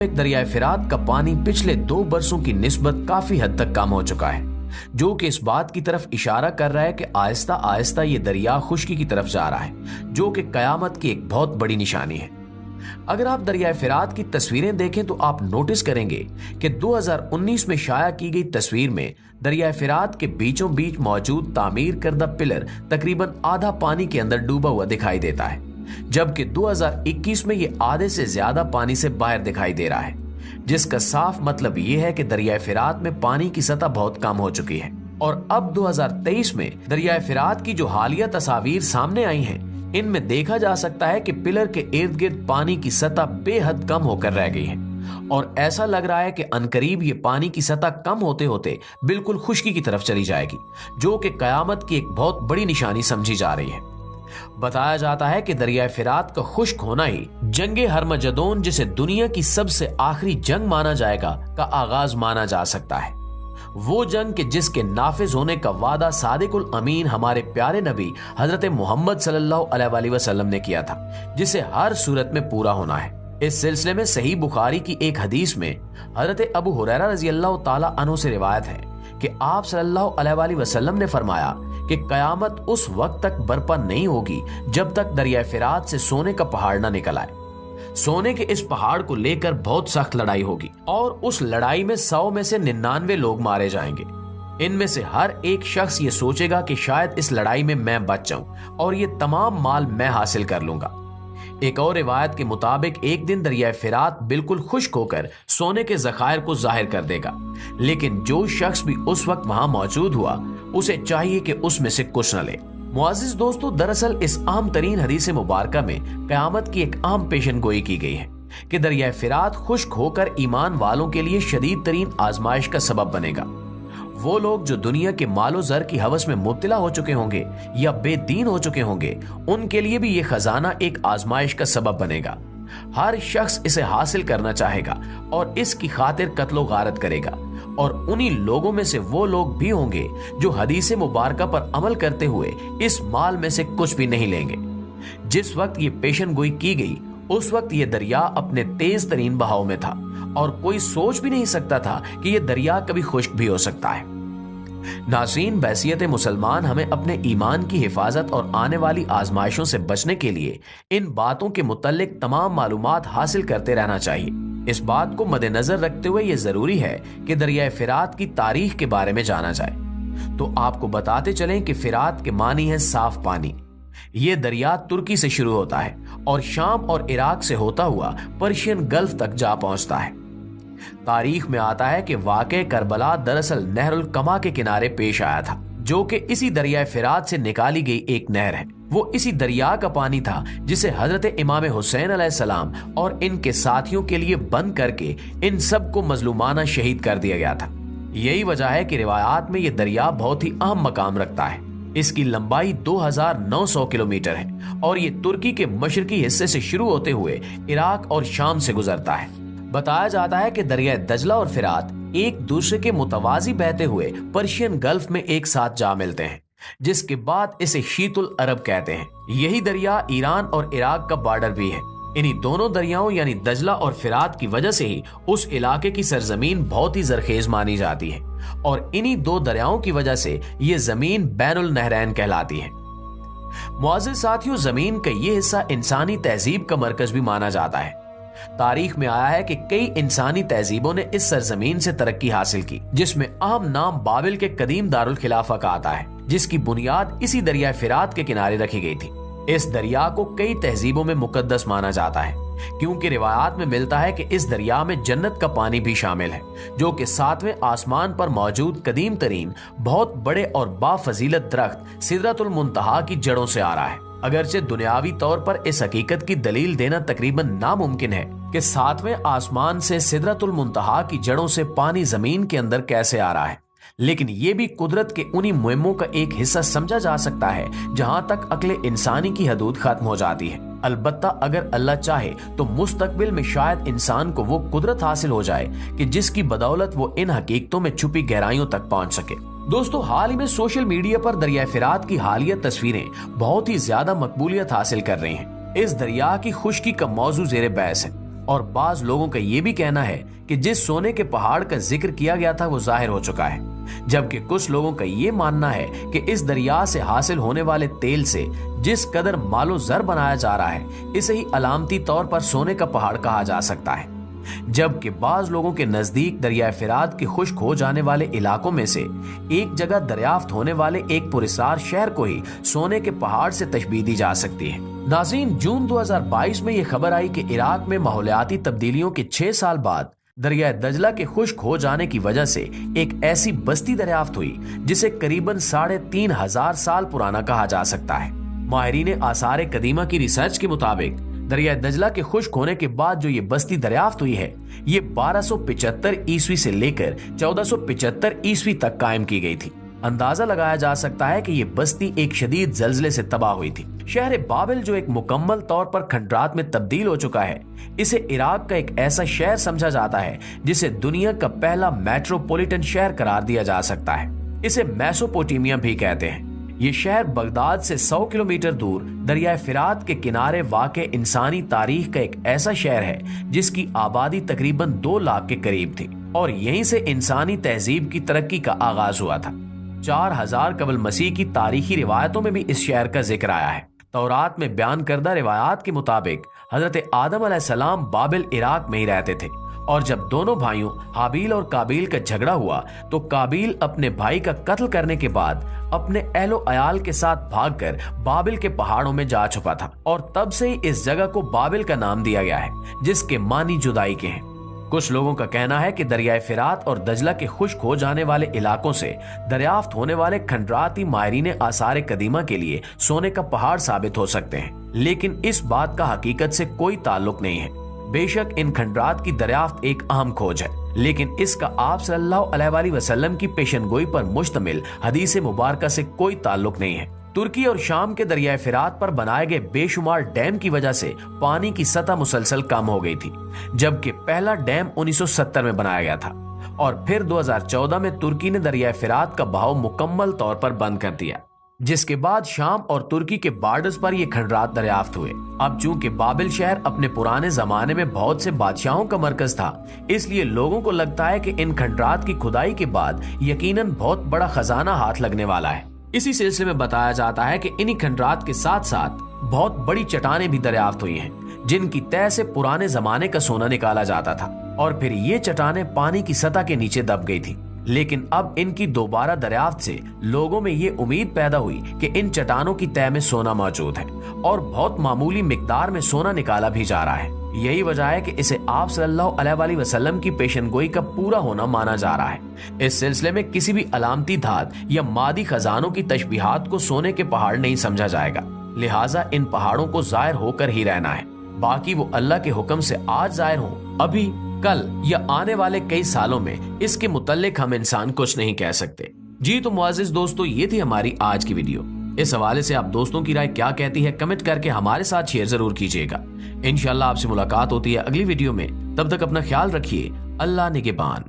दरियाए फिरात का पानी पिछले 2 बरसों की निस्बत काफी हद तक कम हो चुका है, जो कि इस बात की तरफ इशारा कर रहा है कि आहिस्ता आहिस्ता ये दरिया खुश्की की तरफ जा रहा है, जो कि कयामत की एक बहुत बड़ी निशानी है। अगर आप दरियाए फिरात की तस्वीरें देखें तो आप नोटिस करेंगे कि 2019 में शाया की गई तस्वीर में दरियाए फिरात के बीचों बीच मौजूद तामीर करदा पिलर तकरीबन आधा पानी के अंदर डूबा हुआ दिखाई देता है, जबकि 2021 में ये आधे से ज्यादा पानी से बाहर दिखाई दे रहा है, जिसका साफ मतलब ये है कि दरियाए फिरात में पानी की सतह बहुत कम हो चुकी है। और अब 2023 में दरियाए फिरात की जो हालिया तस्वीर सामने आई हैं, इनमें देखा जा सकता है कि पिलर के इर्द गिर्द पानी की सतह बेहद कम होकर रह गई है और ऐसा लग रहा है कि अनकरीब ये पानी की सतह कम होते होते बिल्कुल खुश्की की तरफ चली जाएगी, जो कि कयामत की एक बहुत बड़ी निशानी समझी जा रही है। बताया जाता है कि दरियाए फिरात का खुश्क होना ही जंगे हरमजदोन, जिसे दुनिया की सबसे आखिरी जंग माना जाएगा, का आगाज माना जा सकता है। वो जंग के जिसके नाफिज होने का वादा सादिकुल अमीन हमारे प्यारे नबी हजरत मोहम्मद सल्लल्लाहु अलैहि वसल्लम ने किया था, जिसे हर सूरत में पूरा होना है। इस सिलसिले में सही बुखारी की एक हदीस में हजरत अबू हुरैरा रज़ियल्लाहु ताला अन्हु से रिवायत है कि आप सल्लल्लाहु अलैहि वसल्लम ने फरमाया कि कयामत उस वक्त तक बर्पा नहीं होगी जब तक दरिया फिरात से सोने का पहाड़ न निकल आए। सोने के इस पहाड़ को लेकर बहुत सख्त लड़ाई होगी और उस लड़ाई में 100 में से 99 लोग मारे जाएंगे। इनमें से हर एक शख्स ये सोचेगा कि शायद इस लड़ाई में मैं बच जाऊं और ये तमाम माल मैं हासिल कर लूंगा। एक और रिवायत के मुताबिक एक दिन दरिया फिरात बिल्कुल खुश्क होकर सोने के जखायर को जाहिर कर देगा, लेकिन जो शख्स भी उस वक्त वहां मौजूद हुआ उसे चाहिए कि उसमें से कुछ न ले। मुआजिज दोस्तों, दरअसल इस अहम तरीन हदीस मुबारक में कयामत की एक अहम पेशन गोई की गई है कि दरिया फिरात खुश्क होकर ईमान वालों के लिए शदीद तरीन आजमाइश का सबब बनेगा। वो लोग जो दुनिया के मालो जर की हवस में मुब्तला हो चुके होंगे या बेदीन हो चुके होंगे, उनके लिए भी ये खजाना एक आजमाइश का सबब बनेगा। हर शख्स इसे हासिल करना चाहेगा और इसकी खातिर कत्लो गारत करेगा, और उन्हीं लोगों में से वो लोग भी होंगे जो हदीस मुबारका पर अमल करते हुए इस माल में से कुछ भी नहीं लेंगे। जिस वक्त ये पेशन गोई की गई उस वक्त ये दरिया अपने तेज तरीन बहाव में था और कोई सोच भी नहीं सकता था कि ये दरिया कभी खुश्क भी हो सकता है। नाज़रीन, बैसियत मुसलमान हमें अपने ईमान की हिफाजत और आने वाली आजमाइशों से बचने के लिए इन बातों के मुतल्लिक तमाम मालूमात हासिल करते रहना चाहिए। इस बात को मद्देनजर रखते हुए यह जरूरी है कि दरिया फिरात की तारीख के बारे में जाना जाए। तो आपको बताते चलें कि फिरात के मानी है साफ पानी। ये दरिया तुर्की से शुरू होता है और शाम और इराक से होता हुआ पर्शियन गल्फ तक जा पहुंचता है। तारीख में आता है कि वाक़े करबला दरअसल नहरुल कमा के किनारे पेश आया था, जो कि इसी दरिया फिरात से निकाली गई एक नहर है। वो इसी दरिया का पानी था जिसे हजरत इमाम हुसैन अलैहिस्सलाम और इनके साथियों के लिए बंद करके इन सब को मजलूमाना शहीद कर दिया गया था। यही वजह है कि रिवायात में यह दरिया बहुत ही अहम मकाम रखता है। इसकी लंबाई 2900 किलोमीटर है और ये तुर्की के मशरकी हिस्से से शुरू होते हुए इराक और शाम से गुजरता है। बताया जाता है कि दरिया दजला और फिरात एक दूसरे के मुतवाजी बहते हुए पर्शियन गल्फ में एक साथ जा मिलते हैं, जिसके बाद इसे शीतुल अरब कहते हैं। यही दरिया ईरान और इराक का बॉर्डर भी है। इन्हीं दोनों दरियाओं यानी दजला और फिरात की वजह से ही उस इलाके की सरजमीन बहुत ही जरखेज मानी जाती है और इन्हीं दो दरियाओं की वजह से ये जमीन बैनुल नहरैन कहलाती है। मुआज़िज़ साथियों, जमीन का ये हिस्सा इंसानी तहजीब का मरकज भी माना जाता है। तारीख में आया है कि कई इंसानी तहजीबों ने इस सरजमीन से तरक्की हासिल की, जिसमें अहम नाम बाबिल के कदीम दारुल खिलाफा का आता है, जिसकी बुनियाद इसी दरिया फिरात के किनारे रखी गई थी। इस दरिया को कई तहजीबों में मुकद्दस माना जाता है, क्योंकि रिवायात में मिलता है कि इस दरिया में जन्नत का पानी भी शामिल है, जो कि 7वें आसमान पर मौजूद कदीम तरीन बहुत बड़े और बाफजीलत दरख्त सिदरतुल मुंतहा की जड़ों से आ रहा है। अगरचे दुनियावी तौर पर इस हकीकत की दलील देना तकरीबन नामुमकिन है कि 7वें आसमान से सिदरतुल मुंतहा की जड़ों से पानी जमीन के अंदर कैसे आ रहा है, लेकिन ये भी कुदरत के उन्हीं मुहिम्मों का एक हिस्सा समझा जा सकता है जहां तक अक्ल इंसानी की हदूद खत्म हो जाती है। अलबत्ता अगर अल्लाह चाहे तो मुस्तकबिल में शायद इंसान को वो कुदरत हासिल हो जाए कि जिसकी बदौलत वो इन हकीकतों में छुपी गहराइयों तक पहुंच सके। दोस्तों, हाल ही में सोशल मीडिया पर दरिया फिरात की हालिया तस्वीरें बहुत ही ज्यादा मकबूलियत हासिल कर रही हैं। इस दरिया की खुश्की का मौजू जेर बहस है और बाज लोगों का यह भी कहना है कि जिस सोने के पहाड़ का जिक्र किया गया था वो जाहिर हो चुका है, जबकि कुछ लोगों का यह मानना है कि इस दरिया से हासिल होने वाले तेल से जिस कदर मालो जर बनाया जा रहा है, इसे ही अलामती तौर पर सोने का पहाड़ कहा जा सकता है। जबकि बाज लोगों के नजदीक दरियाए फिरात के खुश्क हो जाने वाले इलाकों में से एक जगह दरियाफ्त होने वाले एक पुरस्कार शहर को ही सोने के पहाड़ से तशबीह दी जा सकती है। नाज़रीन, जून 2022 में यह खबर आई कि इराक में माहौलियाती तब्दीलियों के 6 साल बाद दरियाए दजला के खुश्क हो जाने की वजह से एक ऐसी बस्ती दरियाफ्त हुई जिसे करीबन 3,500 साल पुराना कहा जा सकता है। माहिरीन आसार कदीमा की रिसर्च के मुताबिक दरिया दजला के खुश्क होने के बाद जो ये बस्ती दरियाफ्त हुई है, ये 1275 ईस्वी से लेकर 1475 ईस्वी तक कायम की गई थी। अंदाजा लगाया जा सकता है कि ये बस्ती एक शदीद जल्जले से तबाह हुई थी। शहर बाबिल जो एक मुकम्मल तौर पर खंडरात में तब्दील हो चुका है, इसे इराक का एक ऐसा शहर समझा जाता है जिसे दुनिया का पहला मेट्रोपॉलिटन शहर करार दिया जा सकता है। इसे मेसोपोटामिया भी कहते हैं। ये शहर बगदाद से 100 किलोमीटर दूर दरियाए फिरात के किनारे वाक़े इंसानी तारीख का एक ऐसा शहर है जिसकी आबादी तकरीबन 2 लाख के करीब थी और यहीं से इंसानी तहजीब की तरक्की का आगाज हुआ था। 4000 कबल मसीह की तारीखी रिवायतों में भी इस शहर का जिक्र आया है। तौरात में बयान करदा रिवायात के मुताबिक हजरत आदम अलैहिस्सलाम बाबिल इराक में ही रहते थे और जब दोनों भाइयों हाबील और काबील का झगड़ा हुआ तो काबील अपने भाई का कत्ल करने के बाद अपने अहलो अयाल के साथ भागकर बाबिल के पहाड़ों में जा छुपा था और तब से ही इस जगह को बाबिल का नाम दिया गया है, जिसके मानी जुदाई के हैं। कुछ लोगों का कहना है कि दरियाए फिरात और दजला के खुश्क हो जाने वाले इलाकों से दरियाफ्त होने वाले खंडराती माहिरीन आसार कदीमा के लिए सोने का पहाड़ साबित हो सकते हैं, लेकिन इस बात का हकीकत से कोई ताल्लुक नहीं है। बेशक इन खंडरात की दरियाफ्त एक अहम खोज है, लेकिन इसका आप सल्लल्लाहु अलैहि वसल्लम की पेशनगोई पर मुश्तमिल हदीस मुबारका से कोई ताल्लुक नहीं है। तुर्की और शाम के दरियाए फिरात पर बनाए गए बेशुमार डैम की वजह से पानी की सतह मुसलसल कम हो गई थी, जबकि पहला डैम 1970 में बनाया गया था और फिर 2014 में तुर्की ने दरियाए फिरात का बहाव मुकम्मल तौर पर बंद कर दिया, जिसके बाद शाम और तुर्की के बॉर्डर्स पर ये खंडरात दरियाफ्त हुए। अब चूंकि बाबिल शहर अपने पुराने जमाने में बहुत से बादशाहों का मरकज था, इसलिए लोगों को लगता है कि इन खंडरात की खुदाई के बाद यकीनन बहुत बड़ा खजाना हाथ लगने वाला है। इसी सिलसिले में बताया जाता है कि इन्हीं खंडरात के साथ साथ बहुत बड़ी चट्टानें भी दरियाफ्त हुई हैं, जिनकी तह से पुराने जमाने का सोना निकाला जाता था और फिर ये चट्टानें पानी की सतह के नीचे दब गई थी। लेकिन अब इनकी दोबारा दरियाफ्त से लोगों में ये उम्मीद पैदा हुई कि इन चट्टानों की तह में सोना मौजूद है और बहुत मामूली मिकदार में सोना निकाला भी जा रहा है। यही वजह है कि इसे आप सल्लल्लाहु अलैहि वसल्लम की पेशनगोई का पूरा होना माना जा रहा है। इस सिलसिले में किसी भी अलामती धात या मादी खजानों की तशबीहात को सोने के पहाड़ नहीं समझा जाएगा, लिहाजा इन पहाड़ों को जाहिर होकर ही रहना है। बाकी वो अल्लाह के हुक्म से आज जाहिर हो, अभी कल या आने वाले कई सालों में इसके मुतल्लिक हम इंसान कुछ नहीं कह सकते। जी तो मुअज़्ज़िज़ दोस्तों, ये थी हमारी आज की वीडियो। इस हवाले से आप दोस्तों की राय क्या कहती है कमेंट करके हमारे साथ शेयर जरूर कीजिएगा। इंशाल्लाह आपसे मुलाकात होती है अगली वीडियो में। तब तक अपना ख्याल रखिए। अल्लाह निगहबान।